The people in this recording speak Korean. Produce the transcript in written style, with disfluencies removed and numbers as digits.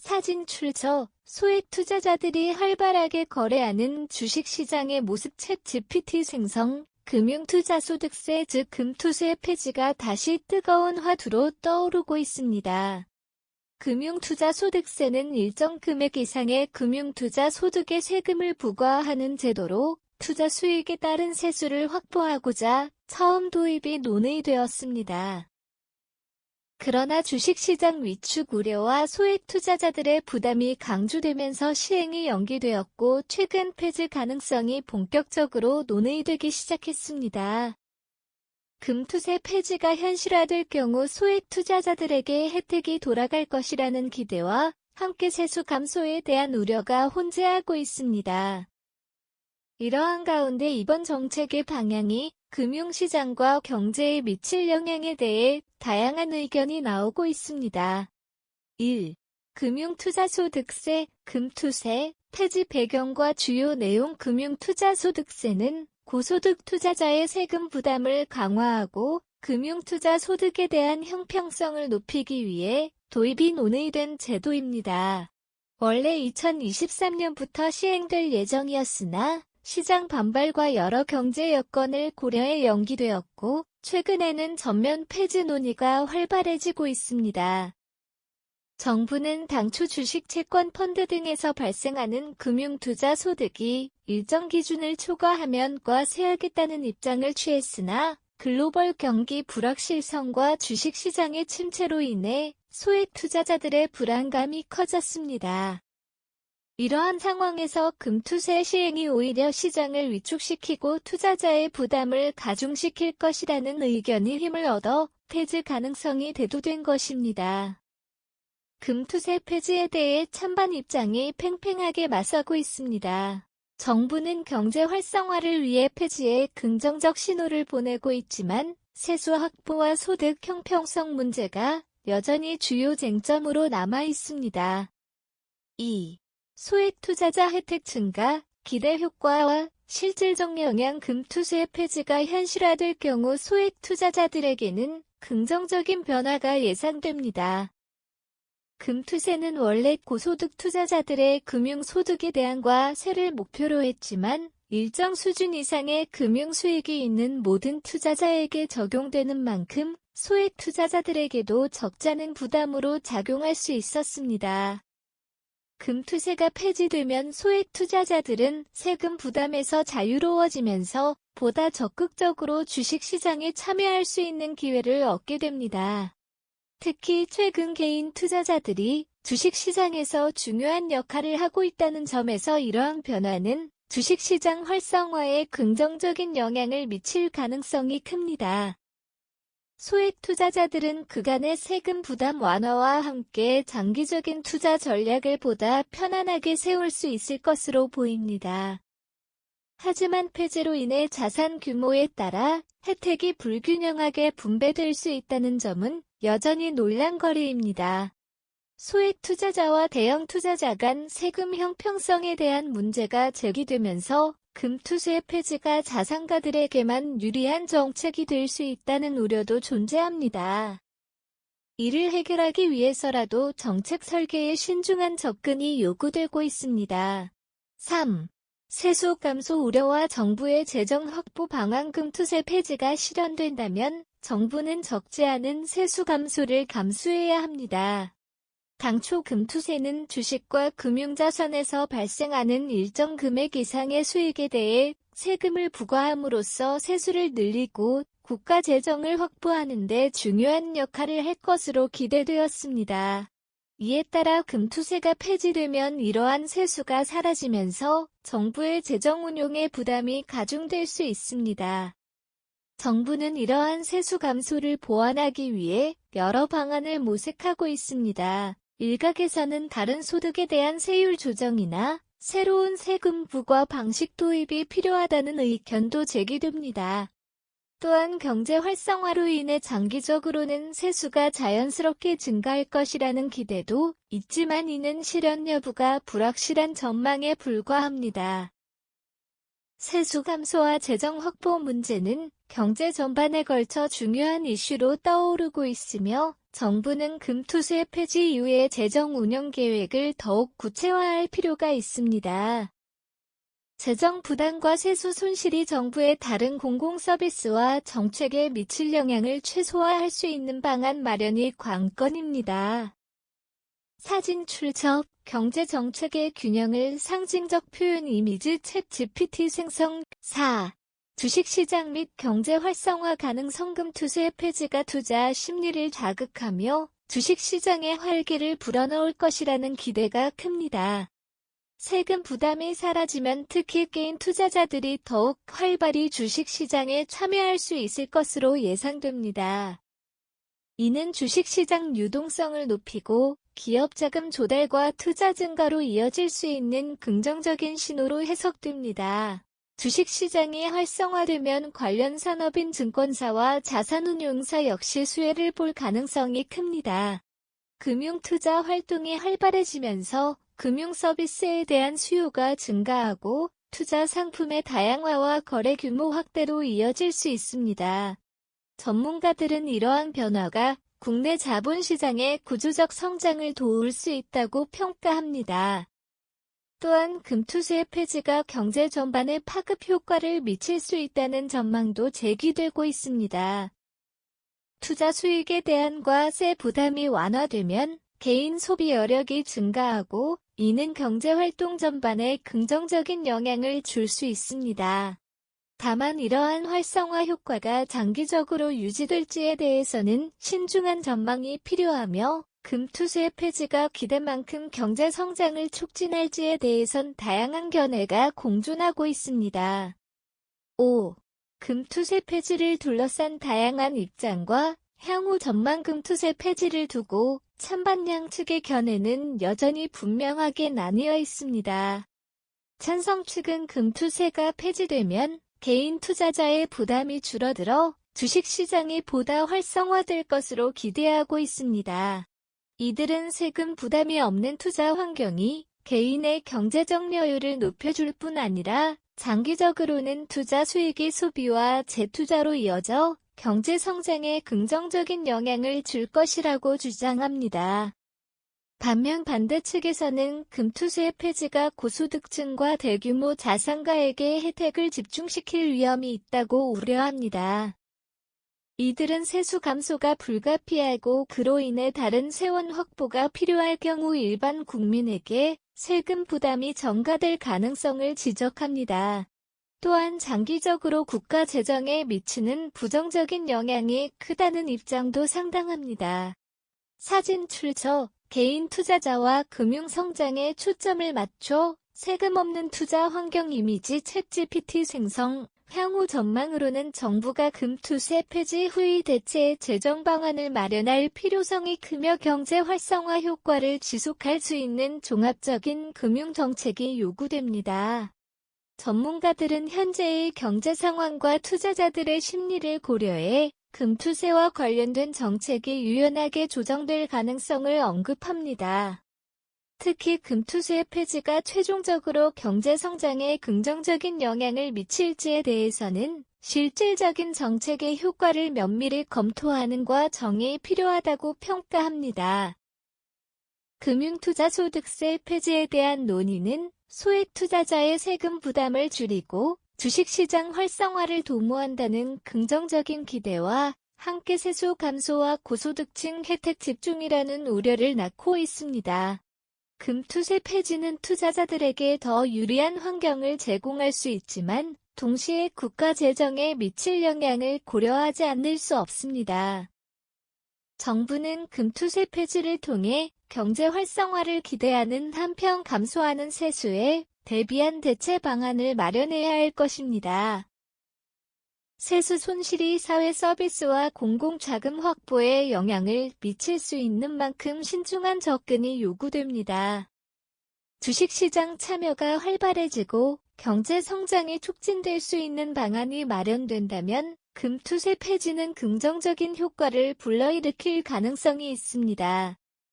사진 출처, 소액 투자자들이 활발하게 거래하는 주식시장의 모습. 챗GPT 생성, 금융투자소득세 즉 금투세 폐지가 다시 뜨거운 화두로 떠오르고 있습니다. 금융투자소득세는 일정 금액 이상의 금융투자 소득에 세금을 부과하는 제도로 투자 수익에 따른 세수를 확보하고자 처음 도입이 논의되었습니다. 그러나 주식시장 위축 우려와 소액 투자자들의 부담이 강조되면서 시행이 연기되었고 최근 폐지 가능성이 본격적으로 논의되기 시작했습니다. 금투세 폐지가 현실화될 경우 소액 투자자들에게 혜택이 돌아갈 것이라는 기대와 함께 세수 감소에 대한 우려가 혼재하고 있습니다. 이러한 가운데 이번 정책의 방향이 금융시장과 경제에 미칠 영향에 대해 다양한 의견이 나오고 있습니다. 1. 금융투자소득세, 금투세, 폐지 배경과 주요 내용. 금융투자소득세는 고소득 투자자의 세금 부담을 강화하고 금융투자 소득에 대한 형평성을 높이기 위해 도입이 논의된 제도입니다. 원래 2023년부터 시행될 예정이었으나 시장 반발과 여러 경제 여건을 고려해 연기되었고 최근에는 전면 폐지 논의가 활발해지고 있습니다. 정부는 당초 주식, 채권, 펀드 등에서 발생하는 금융투자 소득이 일정 기준을 초과하면 과세하겠다는 입장을 취했으나 글로벌 경기 불확실성과 주식시장의 침체로 인해 소액 투자자들의 불안감이 커졌습니다. 이러한 상황에서 금투세 시행이 오히려 시장을 위축시키고 투자자의 부담을 가중시킬 것이라는 의견이 힘을 얻어 폐지 가능성이 대두된 것입니다. 금투세 폐지에 대해 찬반 입장이 팽팽하게 맞서고 있습니다. 정부는 경제 활성화를 위해 폐지에 긍정적 신호를 보내고 있지만 세수 확보와 소득 형평성 문제가 여전히 주요 쟁점으로 남아 있습니다. 2. 소액 투자자 혜택 증가, 기대 효과와 실질적 영향. 금투세 폐지가 현실화될 경우 소액 투자자들에게는 긍정적인 변화가 예상됩니다. 금투세는 원래 고소득 투자자들의 금융소득에 대한 과세를 목표로 했지만 일정 수준 이상의 금융수익이 있는 모든 투자자에게 적용되는 만큼 소액 투자자들에게도 적잖은 부담으로 작용할 수 있었습니다. 금투세가 폐지되면 소액 투자자들은 세금 부담에서 자유로워지면서 보다 적극적으로 주식시장에 참여할 수 있는 기회를 얻게 됩니다. 특히 최근 개인 투자자들이 주식시장에서 중요한 역할을 하고 있다는 점에서 이러한 변화는 주식시장 활성화에 긍정적인 영향을 미칠 가능성이 큽니다. 소액 투자자들은 그간의 세금 부담 완화와 함께 장기적인 투자 전략을 보다 편안하게 세울 수 있을 것으로 보입니다. 하지만 폐지로 인해 자산 규모에 따라 혜택이 불균형하게 분배될 수 있다는 점은 여전히 논란거리입니다. 소액 투자자와 대형 투자자 간 세금 형평성에 대한 문제가 제기되면서 금투세 폐지가 자산가들에게만 유리한 정책이 될 수 있다는 우려도 존재합니다. 이를 해결하기 위해서라도 정책 설계에 신중한 접근이 요구되고 있습니다. 3. 세수 감소 우려와 정부의 재정 확보 방안. 금투세 폐지가 실현된다면 정부는 적지 않은 세수 감소를 감수해야 합니다. 당초 금투세는 주식과 금융자산에서 발생하는 일정 금액 이상의 수익에 대해 세금을 부과함으로써 세수를 늘리고 국가 재정을 확보하는 데 중요한 역할을 할 것으로 기대되었습니다. 이에 따라 금투세가 폐지되면 이러한 세수가 사라지면서 정부의 재정 운용에 부담이 가중될 수 있습니다. 정부는 이러한 세수 감소를 보완하기 위해 여러 방안을 모색하고 있습니다. 일각에서는 다른 소득에 대한 세율 조정이나 새로운 세금 부과 방식 도입이 필요하다는 의견도 제기됩니다. 또한 경제 활성화로 인해 장기적으로는 세수가 자연스럽게 증가할 것이라는 기대도 있지만 이는 실현 여부가 불확실한 전망에 불과합니다. 세수 감소와 재정 확보 문제는 경제 전반에 걸쳐 중요한 이슈로 떠오르고 있으며 정부는 금투세 폐지 이후의 재정 운영 계획을 더욱 구체화할 필요가 있습니다. 재정 부담과 세수 손실이 정부의 다른 공공 서비스와 정책에 미칠 영향을 최소화할 수 있는 방안 마련이 관건입니다. 사진 출처, 경제 정책의 균형을 상징적 표현 이미지 챗 GPT 생성 4. 주식시장 및 경제 활성화 가능성 금투세 폐지가 투자 심리를 자극하며 주식시장의 활기를 불어넣을 것이라는 기대가 큽니다. 세금 부담이 사라지면 특히 개인 투자자들이 더욱 활발히 주식시장에 참여할 수 있을 것으로 예상됩니다. 이는 주식시장 유동성을 높이고 기업 자금 조달과 투자 증가로 이어질 수 있는 긍정적인 신호로 해석됩니다. 주식시장이 활성화되면 관련 산업인 증권사와 자산운용사 역시 수혜를 볼 가능성이 큽니다. 금융투자 활동이 활발해지면서 금융서비스에 대한 수요가 증가하고 투자 상품의 다양화와 거래 규모 확대로 이어질 수 있습니다. 전문가들은 이러한 변화가 국내 자본시장의 구조적 성장을 도울 수 있다고 평가합니다. 또한 금투세 폐지가 경제 전반에 파급 효과를 미칠 수 있다는 전망도 제기되고 있습니다. 투자 수익에 대한 과세 부담이 완화되면 개인 소비 여력이 증가하고 이는 경제활동 전반에 긍정적인 영향을 줄 수 있습니다. 다만 이러한 활성화 효과가 장기적으로 유지될지에 대해서는 신중한 전망이 필요하며 금투세 폐지가 기대만큼 경제 성장을 촉진할지에 대해선 다양한 견해가 공존하고 있습니다. 5. 금투세 폐지를 둘러싼 다양한 입장과 향후 전망 금투세 폐지를 두고 찬반양 측의 견해는 여전히 분명하게 나뉘어 있습니다. 찬성 측은 금투세가 폐지되면 개인 투자자의 부담이 줄어들어 주식시장이 보다 활성화될 것으로 기대하고 있습니다. 이들은 세금 부담이 없는 투자 환경이 개인의 경제적 여유를 높여줄 뿐 아니라 장기적으로는 투자 수익이 소비와 재투자로 이어져 경제 성장에 긍정적인 영향을 줄 것이라고 주장합니다. 반면 반대 측에서는 금투세 폐지가 고소득층과 대규모 자산가에게 혜택을 집중시킬 위험이 있다고 우려합니다. 이들은 세수 감소가 불가피하고 그로 인해 다른 세원 확보가 필요할 경우 일반 국민에게 세금 부담이 전가될 가능성을 지적합니다. 또한 장기적으로 국가 재정에 미치는 부정적인 영향이 크다는 입장도 상당합니다. 사진 출처, 개인 투자자와 금융 성장에 초점을 맞춰 세금 없는 투자 환경 이미지 챗 GPT 생성, 향후 전망으로는 정부가 금투세 폐지 후의 대체 재정 방안을 마련할 필요성이 크며 경제 활성화 효과를 지속할 수 있는 종합적인 금융 정책이 요구됩니다. 전문가들은 현재의 경제 상황과 투자자들의 심리를 고려해 금투세와 관련된 정책이 유연하게 조정될 가능성을 언급합니다. 특히 금투세 폐지가 최종적으로 경제 성장에 긍정적인 영향을 미칠지에 대해서는 실질적인 정책의 효과를 면밀히 검토하는 과정이 필요하다고 평가합니다. 금융투자소득세 폐지에 대한 논의는 소액 투자자의 세금 부담을 줄이고 주식시장 활성화를 도모한다는 긍정적인 기대와 함께 세수 감소와 고소득층 혜택 집중이라는 우려를 낳고 있습니다. 금투세 폐지는 투자자들에게 더 유리한 환경을 제공할 수 있지만 동시에 국가 재정에 미칠 영향을 고려하지 않을 수 없습니다. 정부는 금투세 폐지를 통해 경제 활성화를 기대하는 한편 감소하는 세수에 대비한 대체 방안을 마련해야 할 것입니다. 세수 손실이 사회 서비스와 공공자금 확보에 영향을 미칠 수 있는 만큼 신중한 접근이 요구됩니다. 주식시장 참여가 활발해지고 경제 성장이 촉진될 수 있는 방안이 마련된다면 금투세 폐지는 긍정적인 효과를 불러일으킬 가능성이 있습니다.